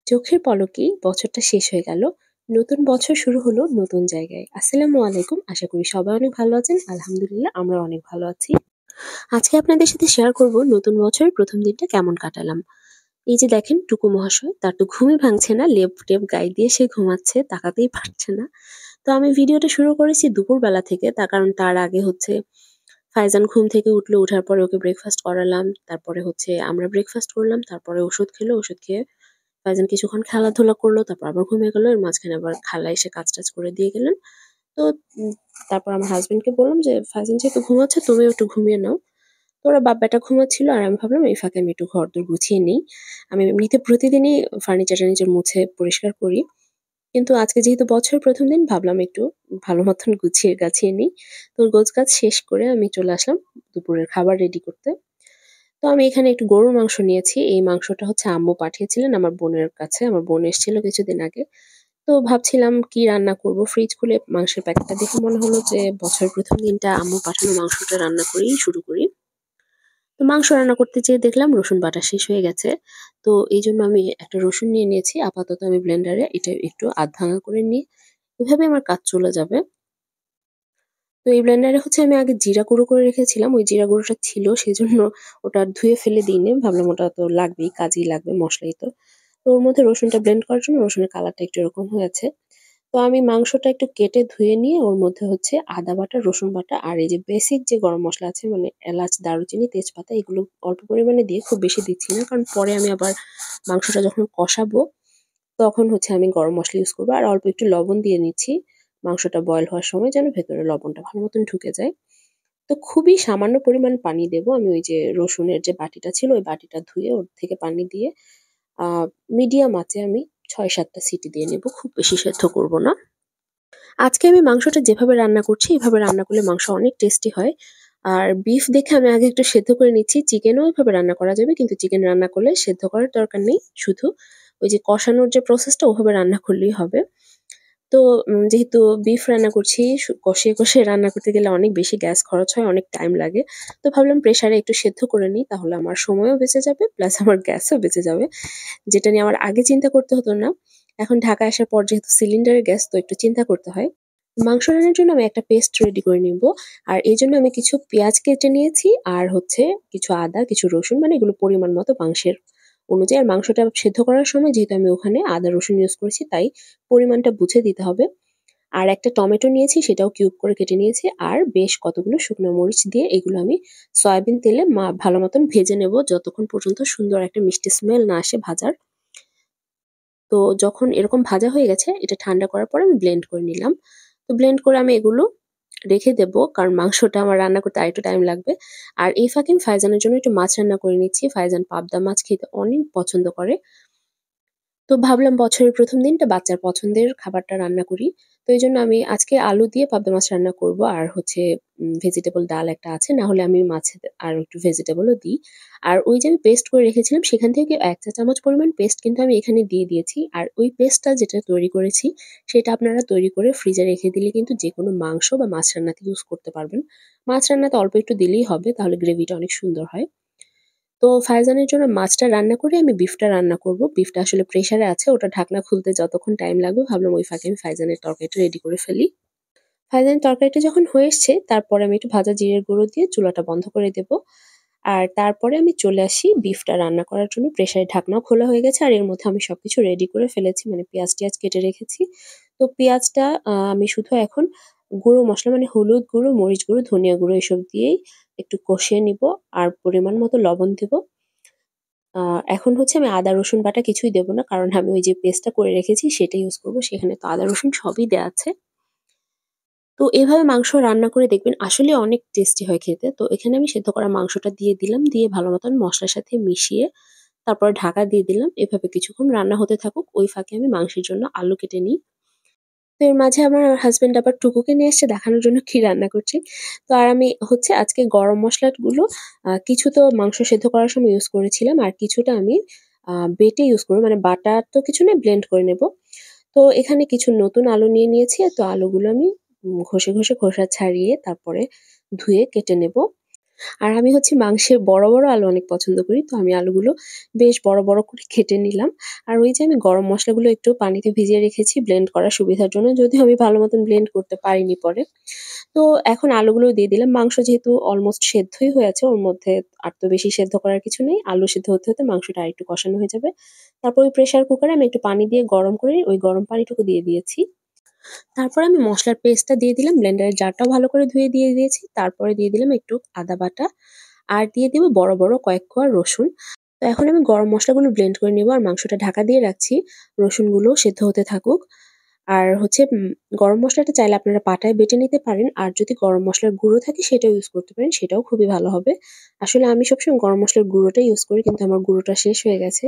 চোখের পলকেই বছরটা শেষ হয়ে গেল। নতুন বছর শুরু হলো নতুন জায়গায়। আসসালামু আলাইকুম। আশা করি সবাই অনেক ভালো আছেন। আলহামদুলিল্লাহ আমরা অনেক ভালো আছি। আজকে আপনাদের সাথে শেয়ার করব নতুন বছরের ১ম দিনটা কেমন কাটালাম। এই যে দেখেন টুকু মহাশয় তার তো ঘুমই ভাঙছে না। লেপ-টেপ গায়ে দিয়ে সে ঘুমাচ্ছে, তাকাতেই পারছে না। তো আমি ভিডিওটা শুরু করেছি দুপুরবেলা থেকে। তার কারণ তার আগে হচ্ছে ফাইজান ঘুম থেকে উঠলো, উঠার পরে ওকে ব্রেকফাস্ট করালাম। তারপরে হচ্ছে আমরা ব্রেকফাস্ট করলাম। তারপরে ওষুধ খেলো, ওষুধ খেয়ে ফাইজান কিছুক্ষণ খেলাধুলা করলো, তারপর আবার ঘুমিয়ে গেল। এর মাঝখানে আবার খালা এসে কাজ-টাজ করে দিয়ে গেলেন। তো উম তারপর আমার হাসব্যান্ডকে বললাম যে, "ফাইজান যেহেতু ঘুমাচ্ছে তুমিও একটু ঘুমিয়ে নাও।" তো ওরা বাপ-বেটা ঘুমাচ্ছিল আর আমি ভাবলাম এই ফাঁকে আমি একটু ঘরদোর গুছিয়ে নিই। আমি এমনিতে প্রতিদিনই ফার্নিচার-টার্নিচার মুছে পরিষ্কার করি। কিন্তু আজকে যেহেতু বছরের ১ম দিন ভাবলাম একটু ভালো মতন গুছিয়ে গাছিয়ে নিই। তো গোছগাছ শেষ করে আমি চলে আসলাম দুপুরের খাবার রেডি করতে। তো আমি এখানে একটু গরুর মাংস নিয়েছি। এই মাংসটা হচ্ছে আম্মু পাঠিয়েছিলেন আমার বোনের কাছে। আমার বোন এসেছিল কিছুদিন আগে। তো ভাবছিলাম কি রান্না করব। ফ্রিজ খুলে মাংসের প্যাকেটটা দেখে মনে হলো যে বছরের ১ম দিনটা আম্মু পাঠানো মাংসটা রান্না করেই শুরু করি। তো মাংস রান্না করতে যেয়ে দেখলাম রসুন বাটা শেষ হয়ে গেছে। তো এইজন্য আমি একটা রসুন নিয়ে নিয়েছি। আপাতত আমি ব্লেন্ডারে এটা একটু আধ ভাঙা করে নিয়ে এভাবে আমার কাজ চলে যাবে। তো এই ব্লেন্ডারে হচ্ছে আমি আগে জিরা গুঁড়ো করে রেখেছিলাম। ওই জিরা গুঁড়োটা ছিল সেজন্য ওটা ধুয়ে ফেলে দিইনি। ভাবলাম ওটা তো লাগবেই, কাজেই লাগবে, মসলাই তো। তো ওর মধ্যে রসুনটা ব্লেন্ড করার জন্য রসুনের কালারটা একটু এরকম হয়েছে। তো আমি মাংসটা একটু কেটে ধুয়ে নিয়ে ওর মধ্যে হচ্ছে আদা বাটা, রসুন বাটা আর এই যে বেসিক যে গরম মসলা আছে মানে এলাচ, দারুচিনি, তেজপাতা এগুলো অল্প পরিমাণে দিয়ে খুব বেশি দিচ্ছি না। কারণ পরে আমি আবার মাংসটা যখন কষাবো তখন হচ্ছে আমি গরম মসলা ইউজ করব। আর অল্প একটু লবণ দিয়ে নিচ্ছি। মাংসটা বয়েল হওয়ার সময় যেন ভেতরে লবণটা ভালো মতন ঢুকে যায়। তো খুবই সামান্য পরিমাণ পানি দেবো। আমি ওই যে রসুনের যে বাটিটা ছিল ওই বাটিটা ধুয়ে ওর থেকে পানি দিয়ে আ মিডিয়াম আঁচে আমি ৬-৭ টা সিটি দিয়ে নেব। খুব বেশি সেদ্ধ করব না। আজকে আমি মাংসটা যেভাবে রান্না করছি এভাবে রান্না করলে মাংস অনেক টেস্টি হয়। আর বিফ দেখে আমি আগে একটু সেদ্ধ করে নিচ্ছি। চিকেনও এভাবে রান্না করা যাবে কিন্তু চিকেন রান্না করলে সেদ্ধ করার দরকার নেই। শুধু ওই যে কষানোর যে প্রসেসটা ওভাবে রান্না করলেই হবে। তো যেহেতু বিফ রান্না করছি কষিয়ে রান্না করতে গেলে অনেক বেশি গ্যাস খরচ হয়, অনেক টাইম লাগে। তো ভাবলাম প্রেশারে একটু সেদ্ধ করে নিই তাহলে আমার সময়ও বেঁচে যাবে প্লাস আমার গ্যাসও বেঁচে যাবে। যেটা নিয়ে আমার আগে চিন্তা করতে হতো না। এখন ঢাকায় আসার পর যেহেতু সিলিন্ডারের গ্যাস তো একটু চিন্তা করতে হয়। মাংস রান্নার জন্য আমি একটা পেস্ট রেডি করে নিব। আর এজন্য আমি কিছু পেঁয়াজ কেটে নিয়েছি আর হচ্ছে কিছু আদা, কিছু রসুন মানে এগুলো পরিমাণ মতো মাংসের অনুযায়ী। আর মাংসটা সেদ্ধ করার সময় যেহেতু আমি ওখানে আদা, রসুন ইউজ করেছি তাই পরিমাণটা বুঝে দিতে হবে। আর একটা টমেটো নিয়েছি সেটাও কিউব করে কেটে নিয়েছি। আর বেশ কতগুলো শুকনো মরিচ দিয়ে এগুলো আমি সয়াবিন তেলে ভালো মতন ভেজে নেব যতক্ষণ পর্যন্ত সুন্দর একটা মিষ্টি স্মেল না আসে ভাজার। তো যখন এরকম ভাজা হয়ে গেছে এটা ঠান্ডা করার পরে আমি ব্লেন্ড করে নিলাম। তো ব্লেন্ড করে আমি এগুলো রেখে দেবো কারণ মাংসটা আমার রান্না করতে আরেকটু টাইম লাগবে। আর এই ফাঁকে আমি ফাইজানের জন্য একটু মাছ রান্না করে নিচ্ছি। ফাইজান পাবদা মাছ খেতে অনেক পছন্দ করে। তো ভাবলাম বছরের ১ম দিনটা বাচ্চার পছন্দের খাবারটা রান্না করি। তো এইজন্য আমি আজকে আলু দিয়ে পাবদা মাছ রান্না করব। আর হচ্ছে ভেজিটেবল ডাল একটা আছে। না হলে আমি মাছে আরো একটু ভেজিটেবলও দিই। আর ওই যে আমি পেস্ট করে রেখেছিলাম সেখান থেকে ১ চা চামচ পরিমাণ পেস্ট কিন্তু আমি এখানে দিয়ে দিয়েছি। আর ওই পেস্টটা যেটা তৈরি করেছি সেটা আপনারা তৈরি করে ফ্রিজে রেখে দিলে কিন্তু যেকোনো মাংস বা মাছ রান্নাতে ইউজ করতে পারবেন। মাছ রান্নাতে অল্প একটু দিলেই হবে তাহলে গ্রেভিটা অনেক সুন্দর হয়। তো ফারজানের জন্য মাছটা রান্না করে আমি বিফটা রান্না করব। বিফটা আসলে প্রেশারে আছে। ওটা ঢাকনা খুলতে যতক্ষণ টাইম লাগবে ভাবলাম ওই ফাঁকে আমি ফারজানের তরকারিটা রেডি করে ফেলি। ফারজানের তরকারিটা যখন হয়ে এসছে তারপরে আমি একটু ভাজা জিরের গুঁড়ো দিয়ে চুলাটা বন্ধ করে দেব। আর তারপরে আমি চলে আসি বিফটা রান্না করার জন্য। প্রেশারের ঢাকনাও খোলা হয়ে গেছে আর এর মধ্যে আমি সবকিছু রেডি করে ফেলেছি। মানে পেঁয়াজ-টেয়াজ কেটে রেখেছি। তো পেঁয়াজটা আমি শুধু এখন গুঁড়ো মসলা মানে হলুদ গুঁড়ো, মরিচ গুঁড়ো, ধনিয়া গুঁড়ো এসব দিয়েই একটু কষিয়ে নিব। আর পরিমাণ মতো লবণ দিব। আ এখন হচ্ছে আমি আদা রসুন বাটা কিছুই দেব না। কারণ আমি ওই যে পেস্টটা করে রেখেছি সেটা ইউজ করব। সেখানে তো আদা রসুন সবই দেয়া আছে। তো এভাবে মাংস রান্না করে দেখবেন আসলেই অনেক টেস্টি হয় খেতে। তো এখানে আমি সেদ্ধ করা মাংসটা দিয়ে দিলাম। দিয়ে ভালো মতন মসলার সাথে মিশিয়ে তারপরে ঢাকা দিয়ে দিলাম। এভাবে কিছুক্ষণ রান্না হতে থাকুক। ওই ফাঁকে আমি মাংসের জন্য আলু কেটে নিই। তো এর মাঝে আমার হাসব্যান্ড আবার টুকুকে নিয়ে এসছে দেখানোর জন্য কি রান্না করছি। তো আর আমি হচ্ছে আজকে গরম মসলাগুলো কিছু তো মাংস সেদ্ধ করার সময় ইউজ করেছিলাম। আর কিছুটা আমি বেটে ইউজ করব। মানে বাটা তো কিছু না ব্লেন্ড করে নেব। তো এখানে কিছু নতুন আলু নিয়ে নিয়েছি। তো আলুগুলো আমি ঘষে খোসা ছাড়িয়ে তারপরে ধুয়ে কেটে নেব। আর আমি হচ্ছে মাংসের বড়, বড় আলু অনেক পছন্দ করি। তো আমি আলুগুলো বেশ বড়, বড় করে কেটে নিলাম। আর ওই যে আমি গরম মসলাগুলো একটু পানিতে ভিজিয়ে রেখেছি ব্লেন্ড করার সুবিধার জন্য। যদিও আমি ভালো মতন ব্লেন্ড করতে পারিনি পরে। তো এখন আলুগুলোও দিয়ে দিলাম। মাংস যেহেতু অলমোস্ট সেদ্ধই হয়ে আছে, ওর মধ্যে আর তো বেশি সেদ্ধ করার কিছু নেই। আলু সেদ্ধ হতে, হতে মাংসটা আরেকটু কষানো হয়ে যাবে। তারপর ওই প্রেশার কুকারে আমি একটু পানি দিয়ে গরম করে ওই গরম পানিটুকু দিয়ে দিয়েছি। তারপরে আমি মসলার পেস্টটা দিয়ে দিলাম। ব্লেন্ডারের জারটাও ভালো করে ধুয়ে দিয়ে দিয়েছি। তারপরে দিয়ে দিলাম একটু আদা বাটা। আর দিয়ে দিব বড়, বড় কয়েক কোয়া রসুন। তো এখন আমি গরম মসলাগুলো ব্লেন্ড করে নেব আর মাংসটা ঢাকা দিয়ে রাখছি। রসুনগুলো সেদ্ধ হতে থাকুক। আর হচ্ছে গরম মসলাটা চাইলে আপনারা পাটায় বেটে নিতে পারেন। আর যদি গরম মসলার গুঁড়ো থাকে সেটাও ইউজ করতে পারেন, সেটাও খুবই ভালো হবে। আসলে আমি সবসময় গরম মসলার গুঁড়োটাই ইউজ করি, কিন্তু আমার গুঁড়োটা শেষ হয়ে গেছে।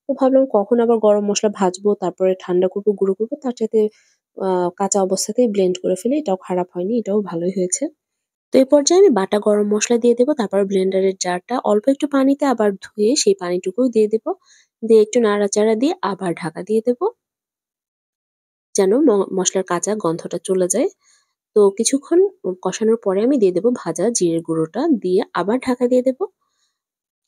তো ভাবলাম কখন আবার গরম মসলা ভাজবো, তারপরে ঠান্ডা করবো, গুঁড়ো করবো, তার চাইতে কাঁচা অবস্থাতেই ব্লেন্ড করে ফেলি। এটাও খারাপ হয়নি, এটাও ভালোই হয়েছে। তো এই পর্যায়ে আমি বাটা গরম মসলা দিয়ে দেবো। তারপর ব্লেন্ডারের জারটা অল্প একটু পানিতে আবার ধুয়ে সেই পানিটুকুও দিয়ে দেবো। দিয়ে একটু নাড়াচাড়া দিয়ে আবার ঢাকা দিয়ে দেবো, যেন মসলার কাঁচা গন্ধটা চলে যায়। তো কিছুক্ষণ কষানোর পরে আমি দিয়ে দেবো ভাজা জিরের গুঁড়োটা, দিয়ে আবার ঢাকা দিয়ে দেবো।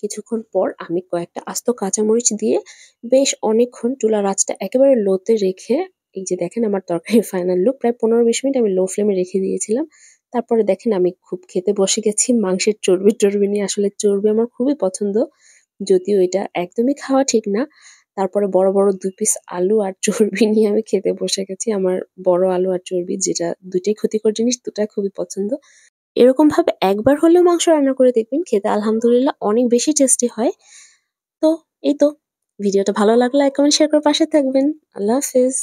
কিছুক্ষণ পর আমি কয়েকটা আস্ত কাঁচামরিচ দিয়ে বেশ অনেকক্ষণ চুলার আঁচটা একেবারে লোতে রেখে, এই যে দেখেন আমার তরকারির ফাইনাল লুক, প্রায় 15-20 মিনিট আমি লো ফ্লেমে রেখে দিয়েছিলাম। তারপরে দেখেন আমি খুব খেতে বসে গেছি। মাংসের চর্বি-টর্বি নিয়ে, আসলে চর্বি আমার খুবই পছন্দ। যদিও এটা একদমই খাওয়া ঠিক না। তারপরে বড়, বড় ২ পিস আলু আর চর্বি নিয়ে আমি খেতে বসে গেছি। আমার বড় আলু আর চর্বি, যেটা ২ টাই ক্ষতিকর জিনিস, ২ টা খুবই পছন্দ। এরকমভাবে একবার হলেও মাংস রান্না করে দেখবেন। খেতে আলহামদুলিল্লাহ অনেক বেশি টেস্টি হয়। তো এই তো, ভিডিওটা ভালো লাগলে লাইক, কমেন্ট, শেয়ার করে পাশে থাকবেন। আল্লাহ হাফেজ।